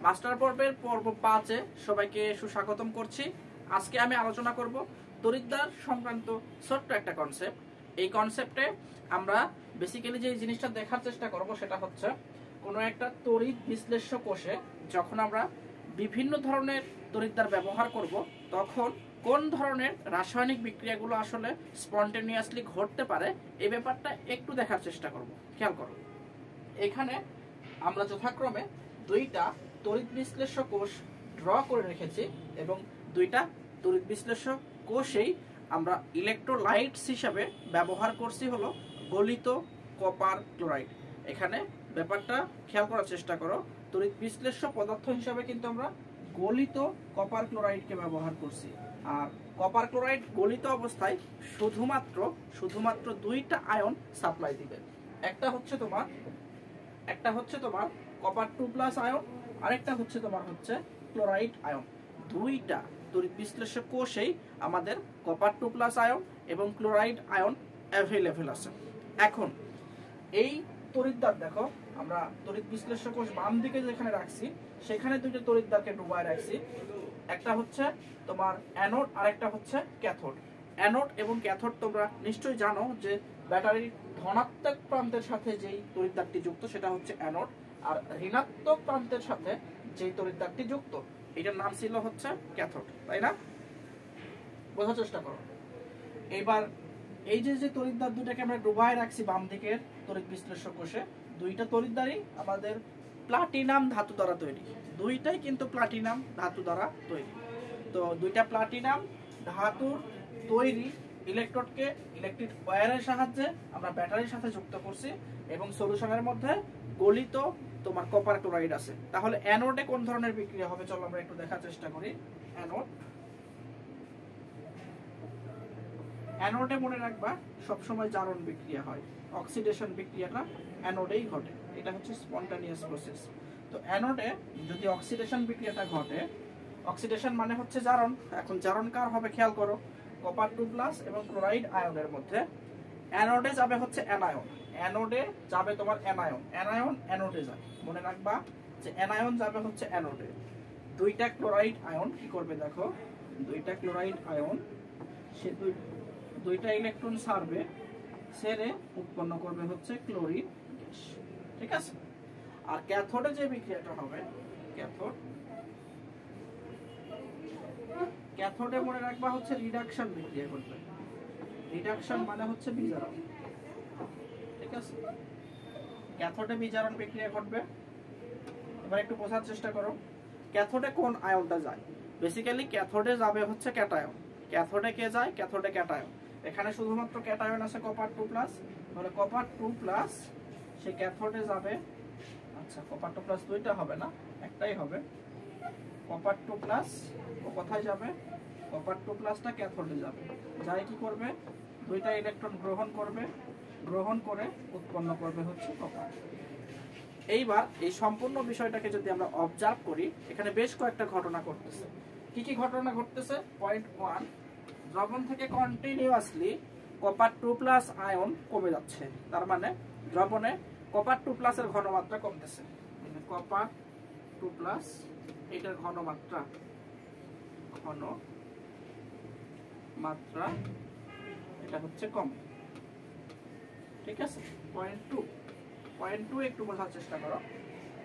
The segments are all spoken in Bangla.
মাস্টার পর্বের পর্ব 5-এ সবাইকে সুস্বাগতম করছি। আজকে আমি আলোচনা করব তড়িৎদ্বার সংক্রান্ত ছোট্ট একটা কনসেপ্ট। এই কনসেপ্টে আমরা বেসিক্যালি যে জিনিসটা দেখার চেষ্টা করব সেটা হচ্ছে কোনো একটা তড়িৎ বিশ্লেষ্য কোষে যখন আমরা বিভিন্ন ধরনের তড়িৎদ্বার ব্যবহার করব তখন কোন ধরনের রাসায়নিক বিক্রিয়াগুলো আসলে স্পন্টেনিয়াসলি ঘটতে পারে এই ব্যাপারটা একটু দেখার চেষ্টা করব। খেয়াল করো, এখানে আমরা যথাক্রমে দুইটা তড়িৎ বিশ্লেষ্য কোষ ড্র করে রেখেছি এবং দুইটা তড়িৎ বিশ্লেষ্য কোষেই আমরা ইলেকট্রোলাইটস হিসাবে ব্যবহার করছি হলো গলিত কপার ক্লোরাইড। এখানে ব্যাপারটা খেয়াল করার চেষ্টা করো, তড়িৎ বিশ্লেষ্য পদার্থ হিসাবে কিন্তু আমরা গলিত কপার ক্লোরাইডকে ব্যবহার করছি। আর কপার ক্লোরাইড গলিত অবস্থায় শুধুমাত্র দুইটা আয়ন সাপ্লাই দিবে। একটা হচ্ছে তোমার কপার 2+ আয়ন, আরেকটা হচ্ছে তোমার ক্লোরাইড আয়ন। দুইটা তড়িৎ বিশ্লেষ্য কোষেই আমাদের কপার 2+ আয়ন এবং ক্লোরাইড আয়ন অ্যাভেলেবল আছে। এখন এই তড়িৎদ্বার দেখো, আমরা তড়িৎ বিশ্লেষ্য কোষ বাম দিকে যেখানে রাখছি সেখানে দুইটা তড়িৎদ্বারকে ডুবায় রাখছি। একটা হচ্ছে তোমার অ্যানোড আর একটা হচ্ছে ক্যাথোড। অ্যানোড এবং ক্যাথোড তোমরা নিশ্চয়ই জানো যে ব্যাটারির ধনাত্মক প্রান্তের সাথে যেই তড়িৎদ্বারটি যুক্ত সেটা হচ্ছে অ্যানোড, আর ঋণাত্মক প্রান্তের সাথে যেই তড়িৎদ্বারটি যুক্ত এটার নাম ছিল হচ্ছে ক্যাথোড, তাই না? বোঝার চেষ্টা করো। এবার এই যে তড়িৎদ্বার দুটাকে আমরা ডুবায় রাখছি বাম দিকের তড়িৎ বিশ্লেষ্য কোষে, দুইটা তড়িৎদ্বারই আমাদের প্লাটিনাম ধাতু দ্বারা তৈরি। দুইটাই কিন্তু প্লাটিনাম ধাতু দ্বারা তৈরি। তো দুইটা প্লাটিনাম ধাতুর তৈরি ইলেকট্রোডকে ইলেকট্রিক ওয়্যারের সাহায্যে আমরা ব্যাটারির সাথে যুক্ত করছি এবং সলিউশনের মধ্যে গলিত তোমার কপার ক্লোরাইড আছে। তাহলে অ্যানোডে কোন ধরনের বিক্রিয়া হবে চলো আমরা একটু দেখার চেষ্টা করি। অ্যানোডে মনে রাখবা সবসময় জারণ বিক্রিয়া হয়, অক্সিডেশন বিক্রিয়াটা অ্যানোডেই ঘটে। এটা হচ্ছে স্পন্টানিয়াস প্রসেস। তো অ্যানোডে যদি অক্সিডেশন বিক্রিয়াটা ঘটে, অক্সিডেশন মানে হচ্ছে জারণ। এখন জারণ কার হবে খেয়াল করো, কপার 2+ এবং ক্লোরাইড আয়নের মধ্যে। অ্যানোডে যাবে হচ্ছে অ্যানায়ন, অ্যানোডে যাবে তোমার অ্যানায়ন, অ্যানায়ন অ্যানোডে যায়। মনে রাখবা যে অ্যানায়ন যাবে হচ্ছে অ্যানোডে। দুইটা ক্লোরাইড আয়ন কি করবে দেখো, দুইটা ক্লোরাইড আয়ন সে দুইটা ইলেকট্রন ছাড়বে, ছেড়ে উৎপন্ন করবে হচ্ছে ক্লোরিন গ্যাস। ঠিক আছে? আর ক্যাথোডে যে বিক্রিয়াটা হবে, ক্যাথোডে মনে রাখবা হচ্ছে রিডাকশন বিক্রিয়া ঘটবে। রিডাকশন মানে হচ্ছে বিজারণ। ঠিক আছে? ক্যাথোডে বিজারণ বিক্রিয়া ঘটবে। এবার একটু বোঝার চেষ্টা করো, ক্যাথোডে কোন আয়নটা যায়? বেসিক্যালি ক্যাথোডে যাবে হচ্ছে ক্যাটায়ন। ক্যাথোডে কে যায়? ক্যাথোডে ক্যাটায়ন। এখানে শুধুমাত্র ক্যাটায়ন আছে কপার 2+, তাহলে কপার 2+ সে ক্যাথোডে যাবে। আচ্ছা, কপার 2+ দুইটা হবে না, একটাই হবে। কপার 2+ ও কোথায় যাবে? কপার 2+টা ক্যাথোডে যাবে। যাই কি করবে? দুইটা ইলেকট্রন গ্রহণ করে উৎপন্ন করবে হচ্ছে কপার। এইবার এই সম্পূর্ণ বিষয়টাকে যদি আমরা অবজার্ভ করি, এখানে বেশ কয়েকটা ঘটনা ঘটতেছে। কি কি ঘটনা ঘটতেছে? পয়েন্ট 1, দ্রবণ থেকে কন্টিনিউয়াসলি কপার 2+ আয়ন কমে যাচ্ছে। তার মানে দ্রবণে কপার 2+ এর ঘনমাত্রা কমতেছে। কপার 2+ এটার ঘনমাত্রা এটা হচ্ছে কম। ঠিক আছে? পয়েন্ট 2 একটু বোঝার চেষ্টা করো।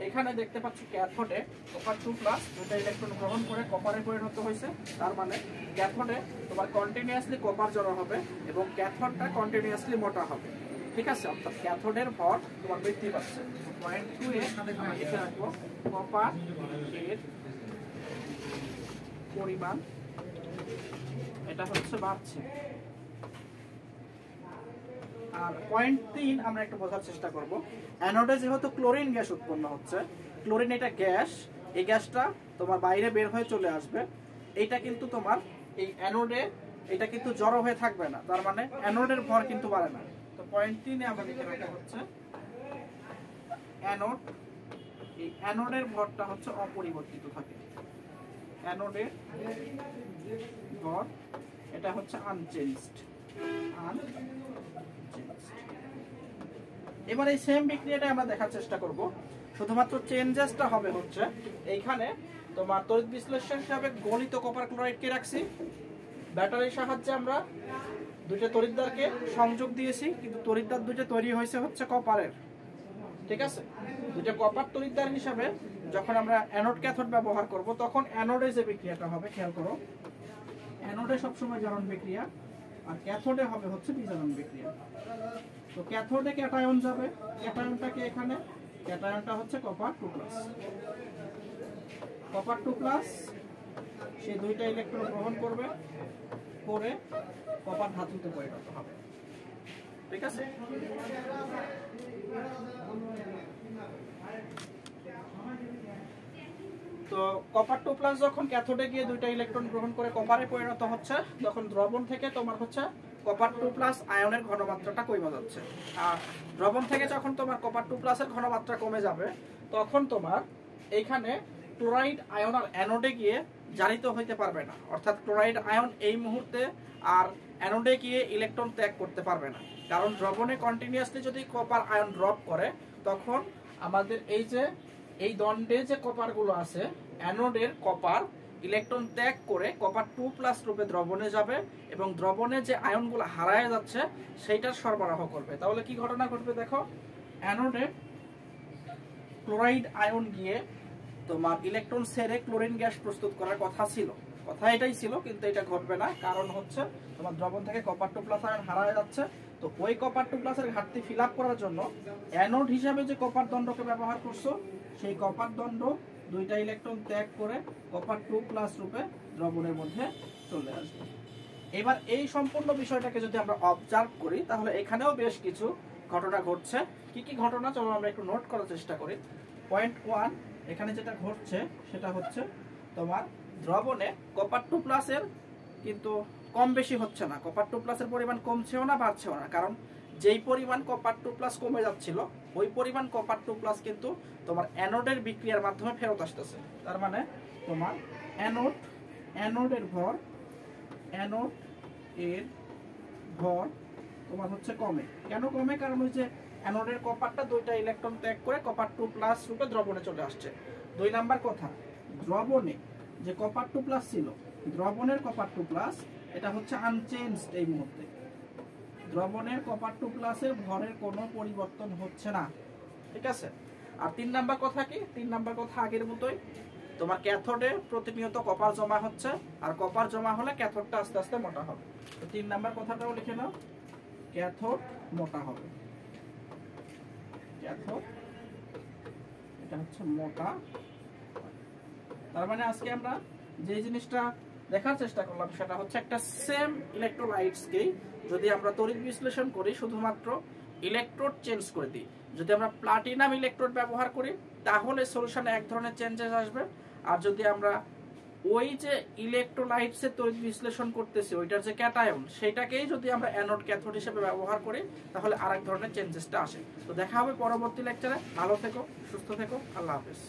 এখানে দেখতে পাচ্ছ ক্যাথোডে কপার 2+ দুটো ইলেকট্রন গ্রহণ করে কপারে পরিণত হয়েছে। তার মানে ক্যাথোডে তোমার কন্টিনিউয়াসলি কপার জড়ো হবে এবং ক্যাথোডটা কন্টিনিউয়াসলি মোটা হবে। ঠিক আছে? অর্থাৎ ক্যাথোডের ভর তোমার বৃদ্ধি পাচ্ছে। পয়েন্ট 2 এ আমরা লিখে রাখবো কপার এর পরিমাণ এটা হচ্ছে বাড়ছে। আর পয়েন্ট 3 আমরা একটু বোঝার চেষ্টা করব। অ্যানোডে যেহেতু ক্লোরিন গ্যাস উৎপন্ন হচ্ছে, ক্লোরিন এটা গ্যাস, এই গ্যাসটা তোমার বাইরে বের হয়ে চলে আসবে। এইটা কিন্তু তোমার এই অ্যানোডে এটা কিন্তু জড়ো হয়ে থাকবে না, তার মানে অ্যানোডের ভর কিন্তু বাড়ে না। তো পয়েন্ট 3 এ আমরা লিখে রাখা হচ্ছে অ্যানোড, এই অ্যানোডের ভরটা হচ্ছে অপরিবর্তিত থাকে। অ্যানোডের ভর এটা হচ্ছে আনচেঞ্জড। এবার এই সেম বিক্রিয়াটা আমরা দেখার চেষ্টা করব। শুধুমাত্র চেঞ্জেসটা হবে হচ্ছে এইখানে তোমার তড়িৎ বিশ্লেষণ হিসাবে গলিত কপার ক্লোরাইডকে রাখছি, ব্যাটারির সাহায্যে আমরা দুইটা তড়িৎদ্বারকে সংযোগ দিয়েছি, কিন্তু তড়িৎদ্বার দুইটা তৈরি হয়েছে হচ্ছে কপারের, ঠিক আছে। দুইটা কপার তড়িৎদ্বার হিসাবে যখন আমরা অ্যানোড ক্যাথোড ব্যবহার করব তখন অ্যানোডে যে বিক্রিয়াটা হবে, খেয়াল করো, অ্যানোডে সবসময় জারণ বিক্রিয়া আর ক্যাথোডে হবে হচ্ছে বিজারণ বিক্রিয়া। তো ক্যাথোডে ক্যাটায়ন যাবে, ক্যাটায়নটাকে এখানে, ক্যাটায়নটা হচ্ছে কপার 2+, কপার 2+, সে দুইটা ইলেকট্রন গ্রহণ করবে, করে কপার ধাতুতে পরিণত হবে, ঠিক আছে। তো কপার 2+ যখন ক্যাথোডে গিয়ে দুইটা ইলেকট্রন গ্রহণ করে কপারে পরিণত হচ্ছে, তখন দ্রবণ থেকে তোমার হচ্ছে কপার 2+ আয়নের ঘনমাত্রাটা কমে যাচ্ছে। আর দ্রবণ থেকে যখন তোমার কপার 2+ এর ঘনমাত্রা কমে যাবে তখন তোমার এইখানে ক্লোরাইড আয়ন আর অ্যানোডে গিয়ে জারিত হইতে পারবে না, অর্থাৎ ক্লোরাইড আয়ন এই মুহূর্তে আর অ্যানোডে গিয়ে ইলেকট্রন ত্যাগ করতে পারবে না। কারণ দ্রবণে কন্টিনিউয়াসলি যদি কপার আয়ন ড্রপ করে তখন আমাদের এই যে এই দণ্ডে যে কপারগুলো আছে, অ্যানোডের কপার ইলেকট্রন ত্যাগ করে কপার 2+ রূপে দ্রবণে যাবে এবং দ্রবণে যে আয়নগুলো হারায় যাচ্ছে সেইটার সরবরাহ করবে। তাহলে কি ঘটনা ঘটবে দেখো, অ্যানোডে ক্লোরাইড আয়ন গিয়ে তোমার ইলেকট্রন ছেড়ে ক্লোরিন গ্যাস প্রস্তুত করার কথা ছিল, কথা এটাই ছিল, কিন্তু এটা ঘটবে না। কারণ হচ্ছে তোমার দ্রবণ থেকে কপার 2+ আয়ন হারায় যাচ্ছে। তো ওই কপার 2+ এর ঘাটতি ফিল আপ করার জন্য অ্যানোড হিসাবে যে কপার দণ্ডকে ব্যবহার করছো, সেই কপার দণ্ড দুইটা ইলেকট্রন ত্যাগ করে কপার 2+ রূপে দ্রবণের মধ্যে চলে আসবে। এবার এই সম্পূর্ণ বিষয়টাকে যদি আমরা অবজার্ভ করি তাহলে এখানেও বেশ কিছু ঘটনা ঘটছে। কি কি ঘটনা চলো আমরা একটু নোট করার চেষ্টা করি। পয়েন্ট 1, এখানে যেটা ঘটছে সেটা হচ্ছে তোমার দ্রবণে কপার 2+ এর কিন্তু কম বেশি হচ্ছে না, কপার 2+ এর পরিমাণ কমছেও না বাড়ছেও না, কারণ যেই পরিমাণ কপার 2+ কমে যাচ্ছিল ওই পরিমাণ কপার 2+ কিন্তু তোমার অ্যানোডের বিক্রিয়ার মাধ্যমে ফেরত আসতেছে। তার মানে তোমার অ্যানোডের ভর তোমার হচ্ছে কমে। কেন কমে? কারণ ওই যে অ্যানোডের কপারটা দুইটা ইলেকট্রন ত্যাগ করে কপার 2+ রূপে দ্রবণে চলে আসছে। 2 নাম্বার কথা, দ্রবণে যে কপার 2+ ছিল, দ্রবণের কপার 2+ এটা হচ্ছে আনচেঞ্জড এই মুহূর্তে। দ্রবণের কপার 2+ এর ভরের কোনো পরিবর্তন হচ্ছে না, ঠিক আছে। আর 3 নাম্বার কথা কি? 3 নাম্বার কথা আগের মতোই, তোমার ক্যাথোডে প্রতিনিয়ত কপার জমা হচ্ছে, আর কপার জমা হলে ক্যাথোডটা আস্তে আস্তে মোটা হবে। তো 3 নাম্বার কথাটাও লিখে নাও, ক্যাথোড মোটা হবে, ক্যাথোড এটা হচ্ছে মোটা। তার মানে আজকে আমরা যে জিনিসটা দেখার চেষ্টা করলাম সেটা হচ্ছে একটা সেম ইলেকট্রোলাইটসকেই যদি আমরা তড়িৎ বিশ্লেষণ করি শুধুমাত্র ইলেকট্রোড চেঞ্জ করে দিই, যদি আমরা প্লাটিনাম ইলেকট্রোড ব্যবহার করি তাহলে সলিউশনে এক ধরনের চেঞ্জেস আসবে। আর যদি আমরা ওই যে ইলেকট্রোলাইটসের তড়িৎ বিশ্লেষণ করতেছি ওইটার যে ক্যাটায়ন সেটাকেই যদি আমরা অ্যানোড ক্যাথোড হিসেবে ব্যবহার করি তাহলে আরেক ধরনের চেঞ্জেসটা আসে। তো দেখা হবে পরবর্তী লেকচারে। ভালো থেকো, সুস্থ থেকো, আল্লাহ হাফেজ।